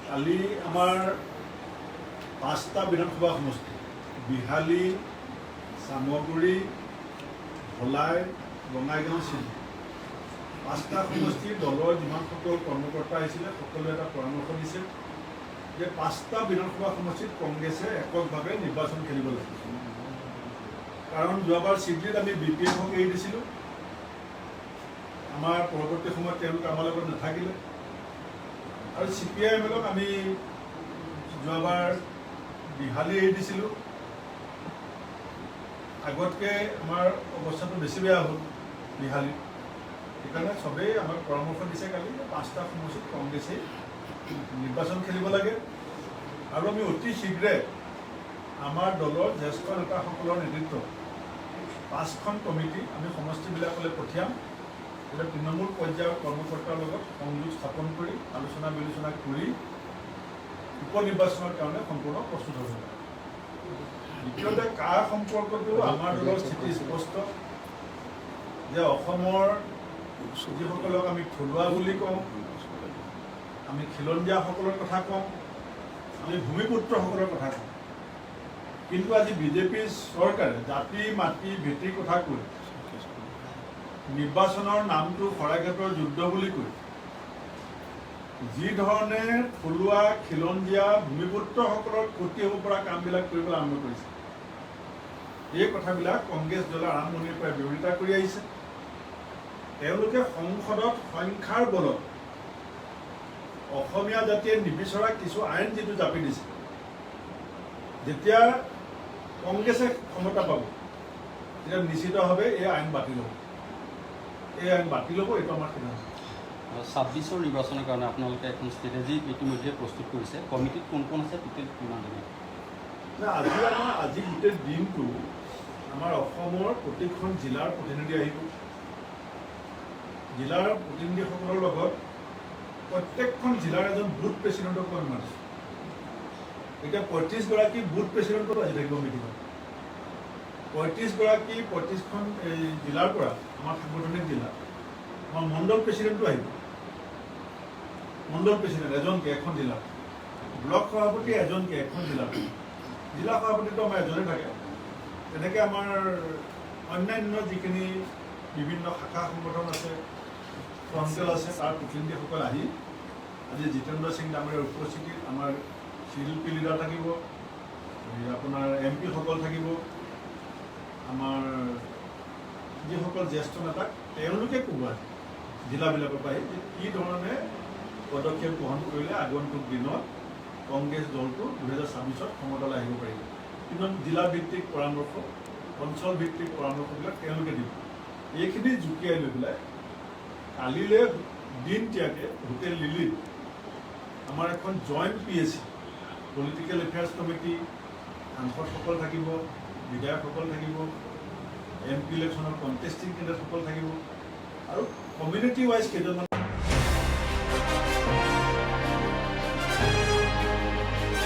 কালি আমাৰ 5টা বিধানসভা সমষ্টি বিহালী, চামগুৰি, ধলাই, বঙাইগাঁও, চিলি 5টা সমষ্টিৰ দলৰ যিমানসকল কৰ্মকৰ্তা আহিছিলে সকলোৱে এটা পৰামৰ্শ দিছে যে 5টা বিধানসভা সমষ্টিত কংগ্ৰেছে এককভাৱে নিৰ্বাচন খেলিব লাগে। কাৰণ যোৱাবাৰ চিডলিত আমি BPF-ক এৰি দিছিলোঁ, আমাৰ পৰৱৰ্তী সময়ত তেওঁলোক আমাৰ লগত নাথাকিলে, আৰু CPI-MLক আমি যোৱাবাৰ বিহালী এৰি দিছিলোঁ। আগতকৈ আমাৰ অৱস্থাটো বেছি বেয়া হ'ল বিহালীত। সেইকাৰণে চবেই আমাক পৰামৰ্শ দিছে কালি যে 5টা সমষ্টিত কংগ্ৰেছে নিৰ্বাচন খেলিব লাগে, আৰু আমি অতি শীঘ্ৰে আমাৰ দলৰ জ্যেষ্ঠ নেতাসকলৰ নেতৃত্বত 5খন কমিটি আমি সমষ্টিবিলাকলৈ পঠিয়াম। এতিয়া তৃণমূল পৰ্যায়ৰ কৰ্মকৰ্তাৰ লগত সংযোগ স্থাপন কৰি আলোচনা বিলোচনা কৰি উপ নিৰ্বাচনৰ কাৰণে সম্পূৰ্ণ প্ৰস্তুত হ'ব। দ্বিতীয়তে কাৰ সম্পৰ্কটো আমাৰ দলৰ স্থিতি স্পষ্ট যে অসমৰ যিসকলক আমি থলুৱা বুলি কওঁ, আমি খিলঞ্জীয়াসকলৰ কথা কওঁ, আমি ভূমিপুত্ৰসকলৰ কথা কওঁ, কিন্তু আজি বিজেপি চৰকাৰে জাতি মাটি ভেটিৰ কথা কৈ নিৰ্বাচনৰ নামটো শৰাইঘাটৰ যুদ্ধ বুলি কৈ যি ধৰণে থলুৱা খিলঞ্জীয়া ভূমিপুত্ৰসকলৰ ক্ষতি হ'ব পৰা কামবিলাক কৰিবলৈ আৰম্ভ কৰিছে, এই কথাবিলাক কংগ্ৰেছ দলে আৰম্ভণিৰ পৰা বিৰোধিতা কৰি আহিছে। তেওঁলোকে সংসদত সংখ্যাৰ বলত অসমীয়া জাতিয়ে নিবিচৰা কিছু আইন যিটো জাপি দিছে, যেতিয়া কংগ্ৰেছে ক্ষমতা পাব তেতিয়া নিশ্চিতভাৱে এই আইন বাতিল হ'ব। এই আইন বাতিল হ'ব, এইটো আমাৰ সিদ্ধান্ত। 26ৰ নিৰ্বাচনৰ কাৰণে আপোনালোকে এখন ষ্ট্ৰেটেজি ইতিমধ্যে প্ৰস্তুত কৰিছে। কমিটিত কোন কোন আছে, টোটেল কিমান দিন? আজি গোটেই দিনটো আমাৰ অসমৰ প্ৰতিখন জিলাৰ প্ৰতিনিধি আহিব। জিলাৰ প্ৰতিনিধিসকলৰ লগত প্ৰত্যেকখন জিলাৰ এজন বুথ প্ৰেচিডেণ্টক আমি মাতিছোঁ। এতিয়া 35গৰাকী বুথ প্ৰেচিডেণ্টক আহি থাকিব মিটিঙত। 35খন জিলাৰ পৰা আমাৰ সাংগঠনিক জিলা আমাৰ মণ্ডল প্ৰেচিডেণ্টটো আহিব। মণ্ডল প্ৰেচিডেণ্ট এজনকৈ এখন জিলাত, ব্লক সভাপতি এজনকৈ এখন জিলাত, জিলা সভাপতিটো আমাৰ এজনে থাকে। তেনেকৈ আমাৰ অন্যান্য যিখিনি বিভিন্ন শাখা সংগঠন আছে, ফ্ৰণ্টেল আছে, তাৰ প্ৰতিনিধিসকল আহি আজি জিতেন্দ্ৰ সিং ডাঙৰীয়াৰ উপস্থিতিত আমাৰ CLP লিডাৰ থাকিব, আপোনাৰ MP সকল থাকিব, আমাৰ যিসকল জ্যেষ্ঠ নেতাক তেওঁলোকে ক'ব জিলাবিলাকৰ পৰা আহি কি ধৰণে পদক্ষেপ গ্ৰহণ কৰিলে আগন্তুক দিনত কংগ্ৰেছ দলটো 2026ত ক্ষমতালৈ আহিব পাৰিব। কিন্তু জিলা ভিত্তিক পৰামৰ্শ, অঞ্চল ভিত্তিক পৰামৰ্শবিলাক তেওঁলোকে দিব। এইখিনি জুকিয়াই লৈ পেলাই কালিলৈ দিনতীয়াকৈ হোটেল লিলিত আমাৰ এখন joint PAC political affairs committee, সাংসদসকল থাকিব, বিধায়কসকল থাকিব, MP ইলেকশ্যনৰ কণ্টেষ্টিং কেণ্ডিডেটসকল থাকিব, আৰু কমিউনিটি ৱাইজ কেইজনমান